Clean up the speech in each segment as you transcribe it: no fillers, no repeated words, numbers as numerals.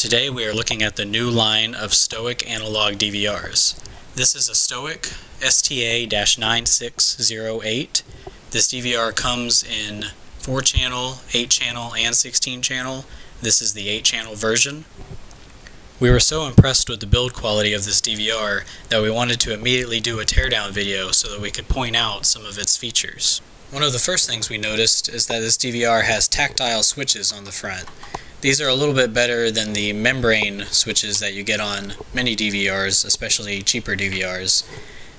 Today we are looking at the new line of STOiC analog DVRs. This is a STOiC STA-9608. This DVR comes in 4-channel, 8-channel, and 16-channel. This is the 8-channel version. We were so impressed with the build quality of this DVR that we wanted to immediately do a teardown video so that we could point out some of its features. One of the first things we noticed is that this DVR has tactile switches on the front. These are a little bit better than the membrane switches that you get on many DVRs, especially cheaper DVRs.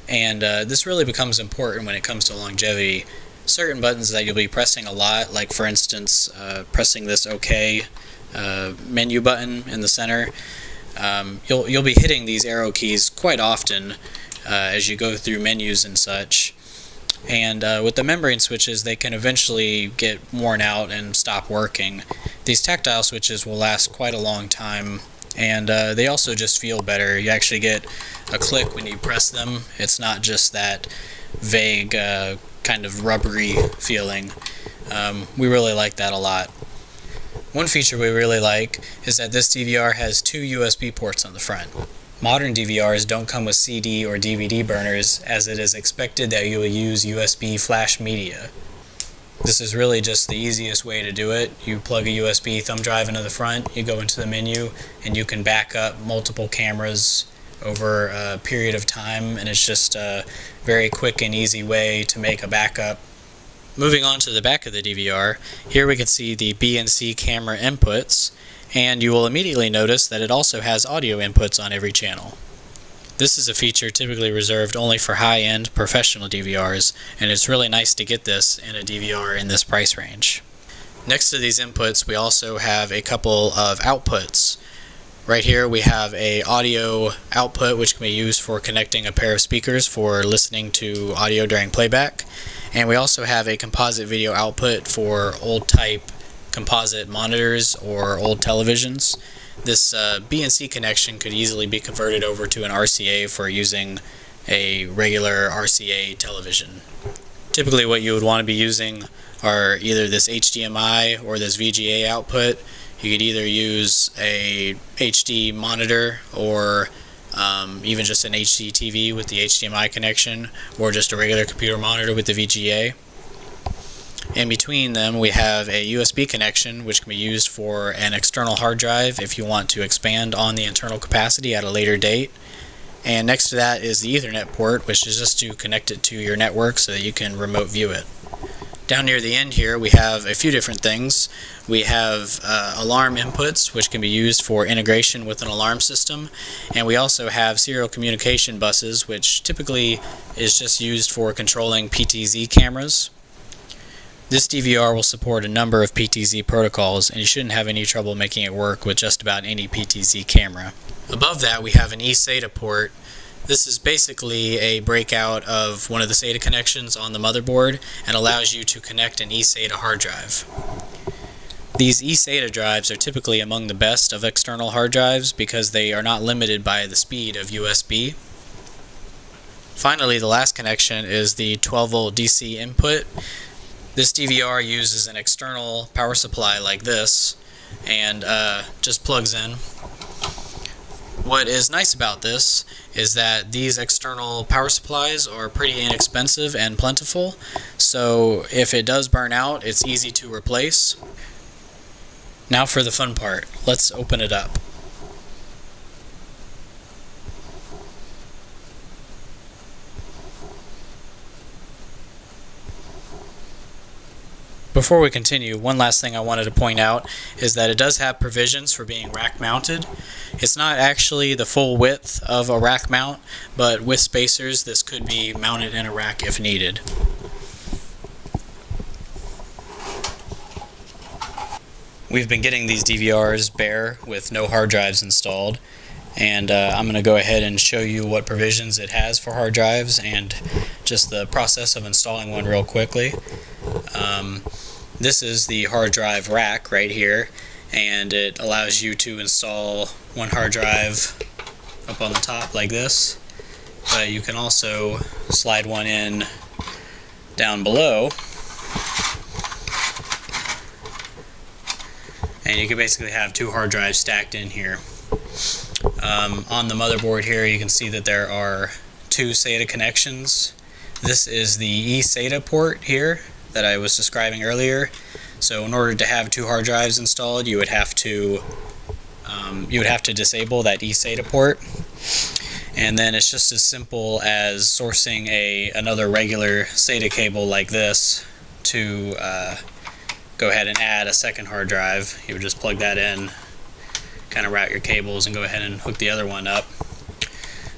And this really becomes important when it comes to longevity. Certain buttons that you'll be pressing a lot, like for instance pressing this OK menu button in the center, you'll be hitting these arrow keys quite often as you go through menus and such. And with the membrane switches, they can eventually get worn out and stop working. These tactile switches will last quite a long time, and they also just feel better. You actually get a click when you press them. It's not just that vague kind of rubbery feeling. We really like that a lot. One feature we really like is that this DVR has 2 USB ports on the front. Modern DVRs don't come with CD or DVD burners, as it is expected that you will use USB flash media. This is really just the easiest way to do it. You plug a USB thumb drive into the front, you go into the menu, and you can back up multiple cameras over a period of time, and it's just a very quick and easy way to make a backup. Moving on to the back of the DVR, here we can see the B and C camera inputs, and you will immediately notice that it also has audio inputs on every channel. This is a feature typically reserved only for high-end professional DVRs, and it's really nice to get this in a DVR in this price range. Next to these inputs, we also have a couple of outputs. Right here we have an audio output which can be used for connecting a pair of speakers for listening to audio during playback, and we also have a composite video output for old type composite monitors or old televisions. This B and C connection could easily be converted over to an RCA for using a regular RCA television. Typically what you would want to be using are either this HDMI or this VGA output. You could either use a HD monitor or even just an HD TV with the HDMI connection, or just a regular computer monitor with the VGA. In between them we have a USB connection which can be used for an external hard drive if you want to expand on the internal capacity at a later date. And next to that is the Ethernet port, which is just to connect it to your network so that you can remote view it. Down near the end here we have a few different things. We have alarm inputs which can be used for integration with an alarm system, and we also have serial communication buses, which typically is just used for controlling PTZ cameras. This DVR will support a number of PTZ protocols, and you shouldn't have any trouble making it work with just about any PTZ camera. Above that we have an Esata port. This is basically a breakout of one of the SATA connections on the motherboard and allows you to connect an eSATA hard drive. These eSATA drives are typically among the best of external hard drives because they are not limited by the speed of USB. Finally, the last connection is the 12-volt DC input. This DVR uses an external power supply like this and just plugs in. What is nice about this is that these external power supplies are pretty inexpensive and plentiful, so if it does burn out, it's easy to replace. Now for the fun part. Let's open it up. Before we continue, one last thing I wanted to point out is that it does have provisions for being rack mounted. It's not actually the full width of a rack mount, but with spacers this could be mounted in a rack if needed. We've been getting these DVRs bare with no hard drives installed, and I'm going to go ahead and show you what provisions it has for hard drives and just the process of installing one real quickly. This is the hard drive rack right here, and it allows you to install one hard drive up on the top like this, but you can also slide one in down below and you can basically have two hard drives stacked in here. On the motherboard here, you can see that there are two SATA connections. This is the Esata port here that I was describing earlier. So in order to have two hard drives installed, you would have to disable that Esata port. And then it's just as simple as sourcing another regular SATA cable like this to go ahead and add a second hard drive. You would just plug that in, kind of route your cables, and go ahead and hook the other one up.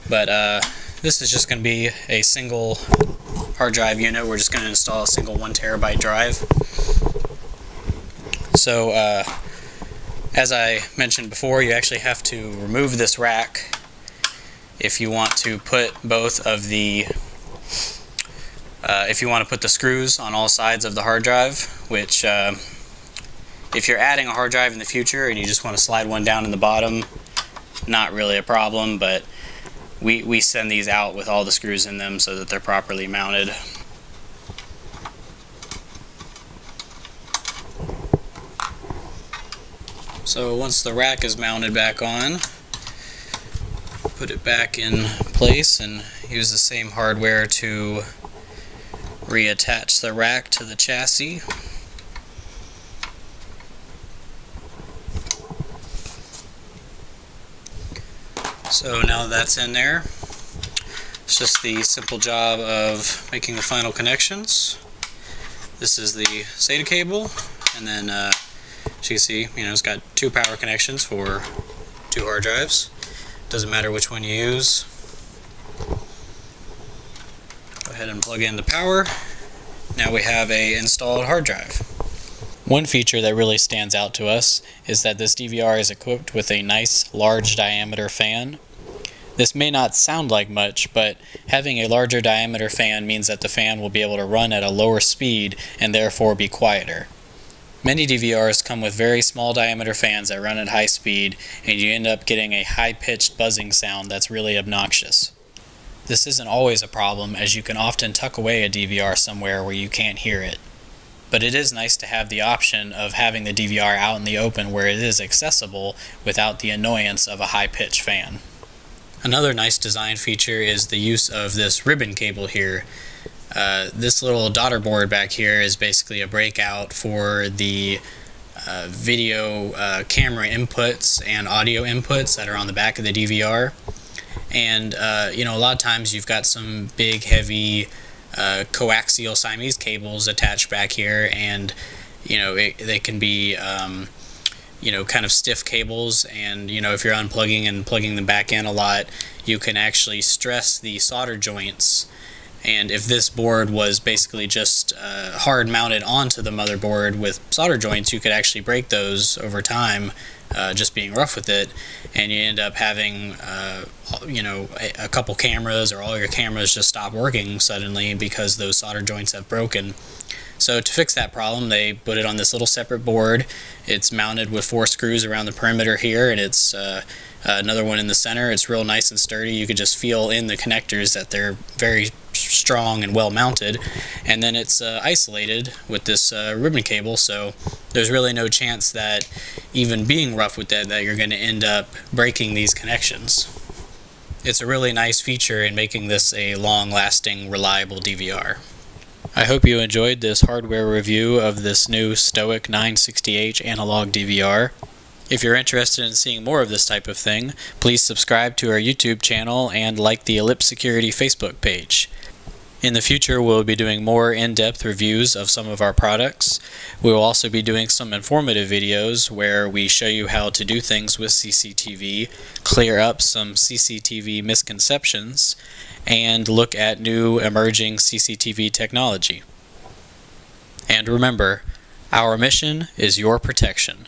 But this is just going to be a single hard drive unit. We're just going to install a single 1 terabyte drive. So as I mentioned before, you actually have to remove this rack if you want to put both of the if you want to put the screws on all sides of the hard drive, which if you're adding a hard drive in the future and you just want to slide one down in the bottom, not really a problem, but we send these out with all the screws in them so that they're properly mounted. So once the rack is mounted back on, put it back in place and use the same hardware to reattach the rack to the chassis. So now that that's in there, it's just the simple job of making the final connections. This is the SATA cable, and then as you can see, it's got two power connections for two hard drives. Doesn't matter which one you use. Go ahead and plug in the power. Now we have an installed hard drive. One feature that really stands out to us is that this DVR is equipped with a nice large diameter fan. This may not sound like much, but having a larger diameter fan means that the fan will be able to run at a lower speed and therefore be quieter. Many DVRs come with very small diameter fans that run at high speed, and you end up getting a high-pitched buzzing sound that's really obnoxious. This isn't always a problem, as you can often tuck away a DVR somewhere where you can't hear it. But it is nice to have the option of having the DVR out in the open where it is accessible without the annoyance of a high-pitched fan. Another nice design feature is the use of this ribbon cable here. This little daughter board back here is basically a breakout for the video camera inputs and audio inputs that are on the back of the DVR. And a lot of times you've got some big heavy coaxial Siamese cables attached back here, and they can be kind of stiff cables, and if you're unplugging and plugging them back in a lot, you can actually stress the solder joints. And if this board was basically just hard mounted onto the motherboard with solder joints, you could actually break those over time, just being rough with it, and you end up having a couple cameras or all your cameras just stop working suddenly because those solder joints have broken. So to fix that problem, they put it on this little separate board. It's mounted with 4 screws around the perimeter here, and it's another one in the center. It's real nice and sturdy. You could just feel in the connectors that they're very strong and well mounted, and then it's isolated with this ribbon cable, so there's really no chance that even being rough with that you're going to end up breaking these connections. It's a really nice feature in making this a long-lasting, reliable DVR. I hope you enjoyed this hardware review of this new STOiC 960H analog DVR. If you're interested in seeing more of this type of thing, please subscribe to our YouTube channel and like the Ellipse Security Facebook page. In the future, we'll be doing more in-depth reviews of some of our products. We will also be doing some informative videos where we show you how to do things with CCTV, clear up some CCTV misconceptions, and look at new emerging CCTV technology. And remember, our mission is your protection.